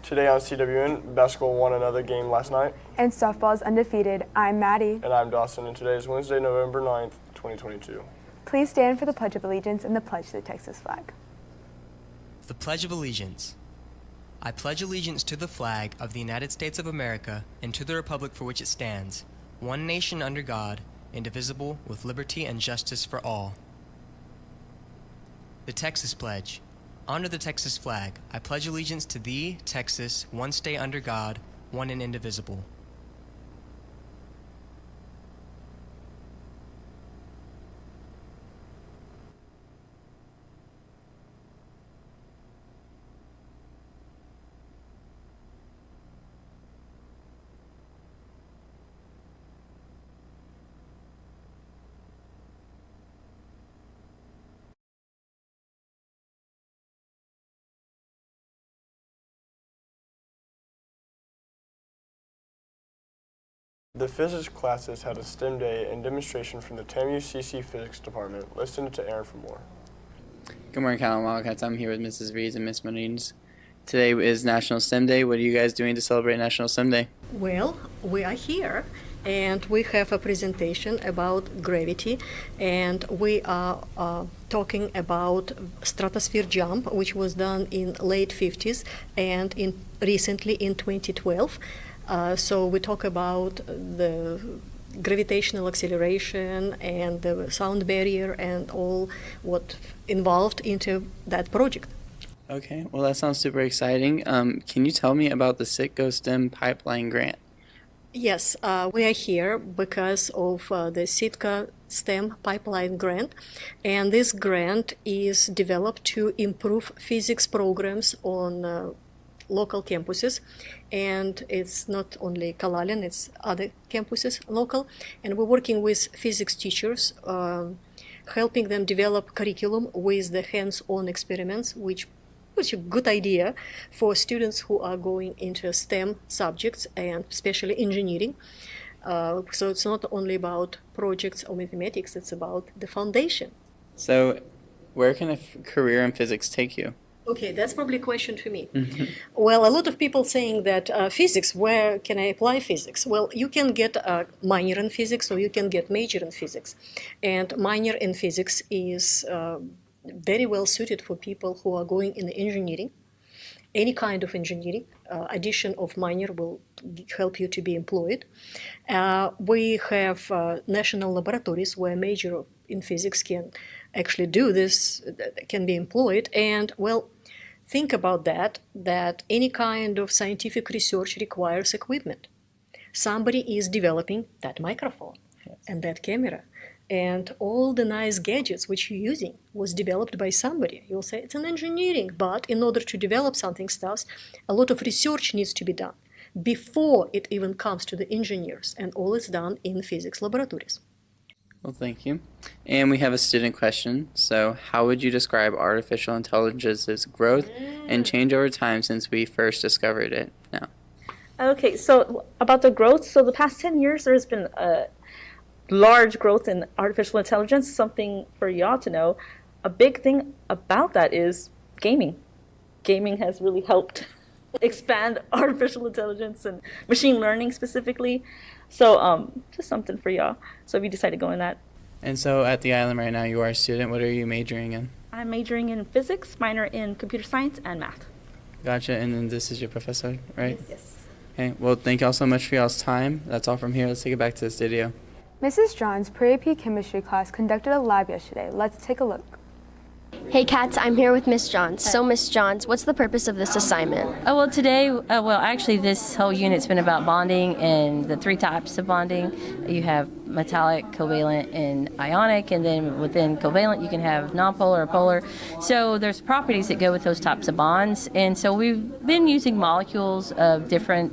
Today on CWN, basketball won another game last night. And softball is undefeated. I'm Maddie. And I'm Dawson, and today is Wednesday, November 9th, 2022. Please stand for the Pledge of Allegiance and the pledge to the Texas flag. The Pledge of Allegiance. I pledge allegiance to the flag of the United States of America and to the republic for which it stands, one nation under God, indivisible, with liberty and justice for all. The Texas Pledge. Honor the Texas flag. I pledge allegiance to thee, Texas, one state under God, one and indivisible. The physics classes had a STEM day and demonstration from the TAMU-CC Physics Department. Listen to Aaron for more. Good morning, Calallen Wildcats. I'm here with Mrs. Reeds and Miss Marines. Today is National STEM Day. What are you guys doing to celebrate National STEM Day? Well, we are here and we have a presentation about gravity, and we are talking about stratosphere jump, which was done in late 50s and recently in 2012. So we talk about the gravitational acceleration and the sound barrier and all what involved into that project. Okay, well that sounds super exciting. Can you tell me about the Citgo STEM Pipeline Grant? Yes, we are here because of the Citgo STEM Pipeline Grant, and this grant is developed to improve physics programs on local campuses, and it's not only Calallen, it's other campuses local, and we're working with physics teachers, helping them develop curriculum with the hands-on experiments, which is a good idea for students who are going into STEM subjects and especially engineering. So it's not only about projects or mathematics, it's about the foundation. So where can a career in physics take you? Okay, that's probably a question for me. Well, a lot of people saying that physics, where can I apply physics? Well, you can get a minor in physics or you can get major in physics. And minor in physics is very well suited for people who are going in engineering, any kind of engineering. Addition of minor will help you to be employed. We have national laboratories where major in physics can actually do this, can be employed. And well, think about that any kind of scientific research requires equipment. Somebody is developing that microphone and that camera, and all the nice gadgets which you're using was developed by somebody. You'll say it's an engineering, but in order to develop something stuff, a lot of research needs to be done before it even comes to the engineers, and all is done in physics laboratories. Well, thank you. And we have a student question. So how would you describe artificial intelligence's growth and change over time since we first discovered it now? Okay, so about the growth, so the past 10 years there's been a large growth in artificial intelligence. Something for y'all to know. A big thing about that is gaming. Gaming has really helped expand artificial intelligence and machine learning specifically. So just something for y'all. So if you decide to go in that. And so at the island right now, you are a student. What are you majoring in? I'm majoring in physics, minor in computer science and math. Gotcha. And then this is your professor, right? Yes. Okay. Well, thank you all so much for y'all's time. That's all from here. Let's take it back to the studio. Mrs. John's pre-AP chemistry class conducted a lab yesterday. Let's take a look. Hey Cats, I'm here with Miss Johns. So Miss Johns, what's the purpose of this assignment? Oh, well today, actually this whole unit's been about bonding and the three types of bonding. You have metallic, covalent, and ionic, and then within covalent you can have nonpolar or polar. So there's properties that go with those types of bonds, and so we've been using molecules of different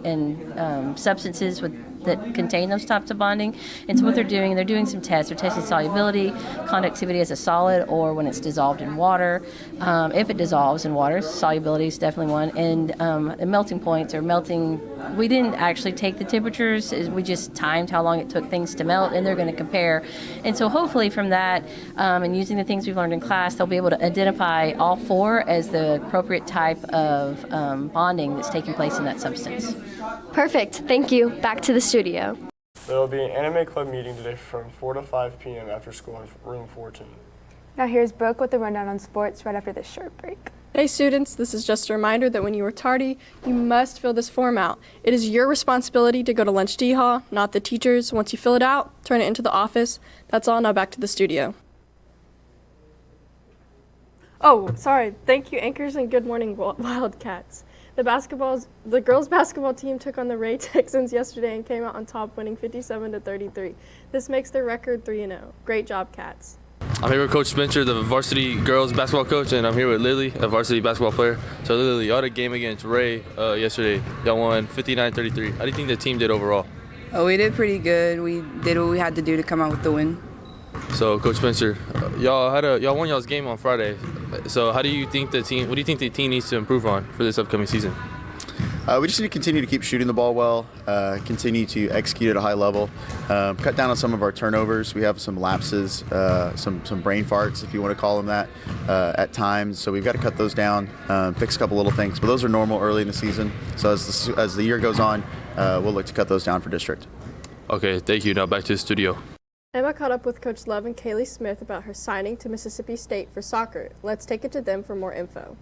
substances with that contain those types of bonding. And so what they're doing some tests. They're testing solubility, conductivity as a solid, or when it's dissolved in water. If it dissolves in water, solubility is definitely one. And the melting points or melting, we didn't actually take the temperatures. We just timed how long it took things to melt, and they're going to compare. And so hopefully from that and using the things we've learned in class, they'll be able to identify all four as the appropriate type of bonding that's taking place in that substance. Perfect. Thank you. Back to the studio. There will be an anime club meeting today from 4 to 5 p.m. after school in room 14. Now here's Brooke with the rundown on sports right after this short break. Hey students, this is just a reminder that when you are tardy, you must fill this form out. It is your responsibility to go to lunch D-Haw, not the teacher's. Once you fill it out, turn it into the office. That's all, now back to the studio. Oh, sorry. Thank you, anchors, and good morning, Wildcats. The girls' basketball team took on the Ray Texans yesterday and came out on top, winning 57-33. This makes their record 3-0. Great job, Cats. I'm here with Coach Spencer, the varsity girls basketball coach, and I'm here with Lily, a varsity basketball player. So Lily, y'all had a game against Ray yesterday. Y'all won 59-33. How do you think the team did overall? Oh, we did pretty good. We did what we had to do to come out with the win. So Coach Spencer, y'all won y'all's game on Friday. So what do you think the team needs to improve on for this upcoming season? We just need to continue to keep shooting the ball well, continue to execute at a high level, cut down on some of our turnovers. We have some lapses, some brain farts, if you want to call them that, at times. So we've got to cut those down, fix a couple little things. But those are normal early in the season. So as the year goes on, we'll look to cut those down for district. Okay, thank you. Now back to the studio. Emma caught up with Coach Love and Kaylee Smith about her signing to Mississippi State for soccer. Let's take it to them for more info.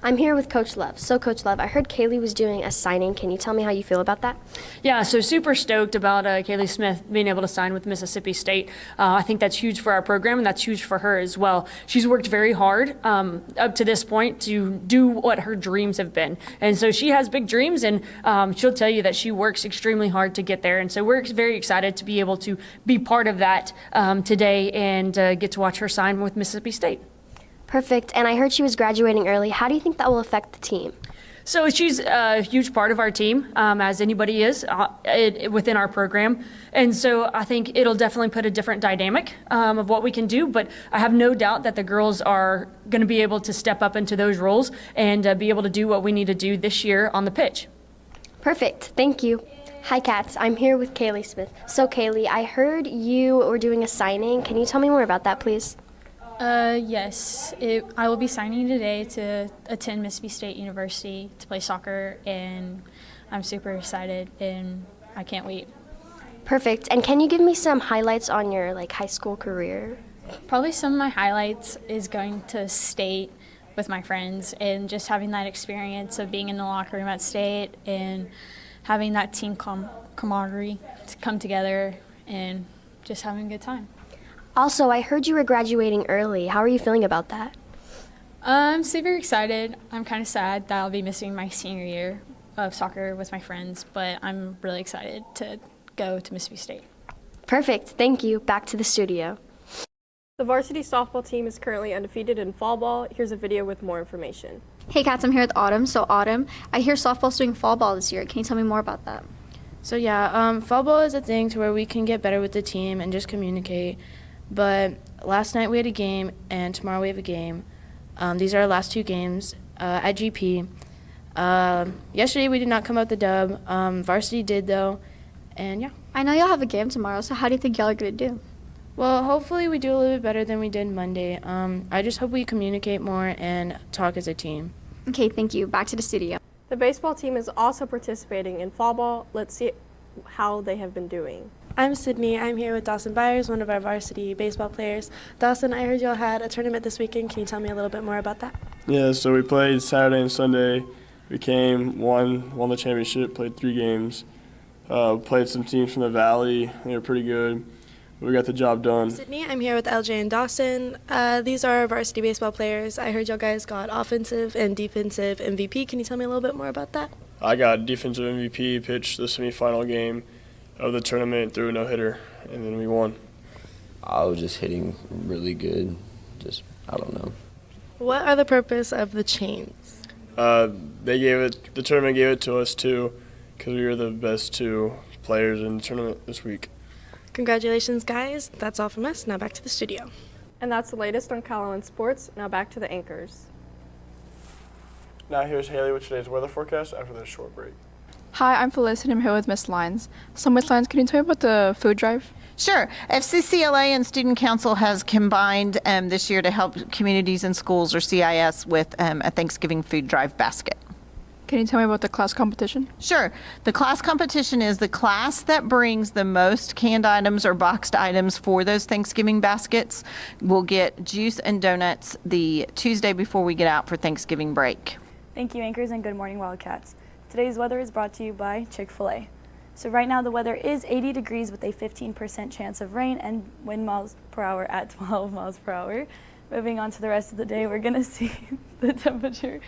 I'm here with Coach Love. So, Coach Love, I heard Kaylee was doing a signing. Can you tell me how you feel about that? Yeah, so super stoked about Kaylee Smith being able to sign with Mississippi State. I think that's huge for our program, and that's huge for her as well. She's worked very hard up to this point to do what her dreams have been. And so she has big dreams, and she'll tell you that she works extremely hard to get there. And so we're very excited to be able to be part of that today and get to watch her sign with Mississippi State. Perfect. And I heard she was graduating early. How do you think that will affect the team? So she's a huge part of our team, as anybody is within our program. And so I think it'll definitely put a different dynamic of what we can do. But I have no doubt that the girls are going to be able to step up into those roles and be able to do what we need to do this year on the pitch. Perfect. Thank you. Hi, Cats. I'm here with Kaylee Smith. So, Kaylee, I heard you were doing a signing. Can you tell me more about that, please? Yes, I will be signing today to attend Mississippi State University to play soccer, and I'm super excited, and I can't wait. Perfect. And can you give me some highlights on your high school career? Probably some of my highlights is going to state with my friends and just having that experience of being in the locker room at state and having that team camaraderie to come together and just having a good time. Also, I heard you were graduating early. How are you feeling about that? I'm super excited. I'm kind of sad that I'll be missing my senior year of soccer with my friends, but I'm really excited to go to Mississippi State. Perfect. Thank you. Back to the studio. The varsity softball team is currently undefeated in fall ball. Here's a video with more information. Hey Cats, I'm here with Autumn. So Autumn, I hear softball's doing fall ball this year. Can you tell me more about that? So yeah, fall ball is a thing to where we can get better with the team and just communicate. But last night we had a game, and tomorrow we have a game. These are our last two games at GP. Yesterday we did not come out the dub. Varsity did, though, and yeah. I know y'all have a game tomorrow, so how do you think y'all are going to do? Well, hopefully we do a little bit better than we did Monday. I just hope we communicate more and talk as a team. Okay, thank you. Back to the studio. The baseball team is also participating in fall ball. Let's see how they have been doing. I'm Sydney. I'm here with Dawson Byers, one of our varsity baseball players. Dawson, I heard y'all had a tournament this weekend. Can you tell me a little bit more about that? Yeah, so we played Saturday and Sunday. We came, won the championship, played 3 games. Played some teams from the Valley. They were pretty good. We got the job done. Sydney, I'm here with LJ and Dawson. These are our varsity baseball players. I heard y'all guys got offensive and defensive MVP. Can you tell me a little bit more about that? I got defensive MVP, pitched the semifinal game of the tournament, threw a no-hitter, and then we won. I was just hitting really good. I don't know. What are the purpose of the chains? The tournament gave it to us too, because we were the best 2 players in the tournament this week. Congratulations, guys. That's all from us. Now back to the studio. And that's the latest on Calallen sports. Now back to the anchors. Now here's Haley with today's weather forecast after this short break. Hi, I'm Felicity. I'm here with Miss Lyons. So Miss Lyons, can you tell me about the food drive? Sure. FCCLA and Student Council has combined this year to help communities and schools, or CIS, with a Thanksgiving food drive basket. Can you tell me about the class competition? Sure. The class competition is the class that brings the most canned items or boxed items for those Thanksgiving baskets will get juice and donuts the Tuesday before we get out for Thanksgiving break. Thank you, anchors, and good morning, Wildcats. Today's weather is brought to you by Chick-fil-A. So right now the weather is 80 degrees with a 15% chance of rain and wind miles per hour at 12 miles per hour. Moving on to the rest of the day, we're going to see the temperature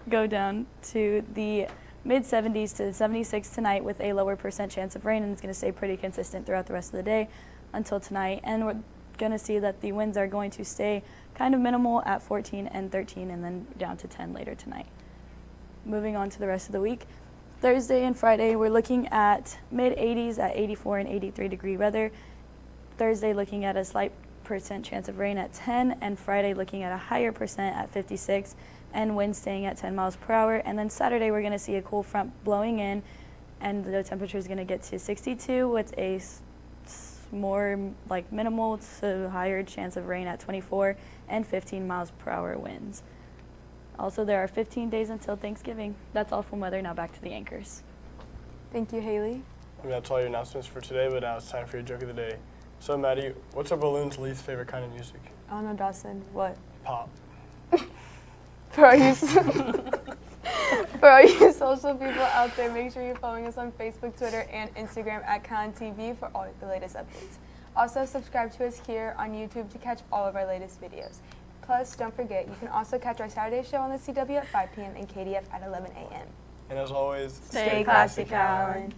go down to the mid-70s to 76 tonight with a lower percent chance of rain, and it's going to stay pretty consistent throughout the rest of the day until tonight. And we're going to see that the winds are going to stay kind of minimal at 14 and 13 and then down to 10 later tonight. Moving on to the rest of the week. Thursday and Friday, we're looking at mid-80s at 84 and 83 degree weather. Thursday looking at a slight percent chance of rain at 10, and Friday looking at a higher percent at 56, and wind staying at 10 miles per hour. And then Saturday, we're going to see a cool front blowing in, and the temperature is going to get to 62 with a more like minimal to higher chance of rain at 24 and 15 miles per hour winds. Also, there are 15 days until Thanksgiving. That's all from weather. Now back to the anchors. Thank you, Haley. That's all your announcements for today, but now it's time for your joke of the day. So, Maddie, what's our balloon's least favorite kind of music? Oh no, Dawson. What? Pop. For all you social people out there, make sure you're following us on Facebook, Twitter, and Instagram at CalallenTV for all the latest updates. Also, subscribe to us here on YouTube to catch all of our latest videos. Plus, don't forget, you can also catch our Saturday show on the CW at 5 p.m. and KDF at 11 a.m. And as always, stay classy, Calallen.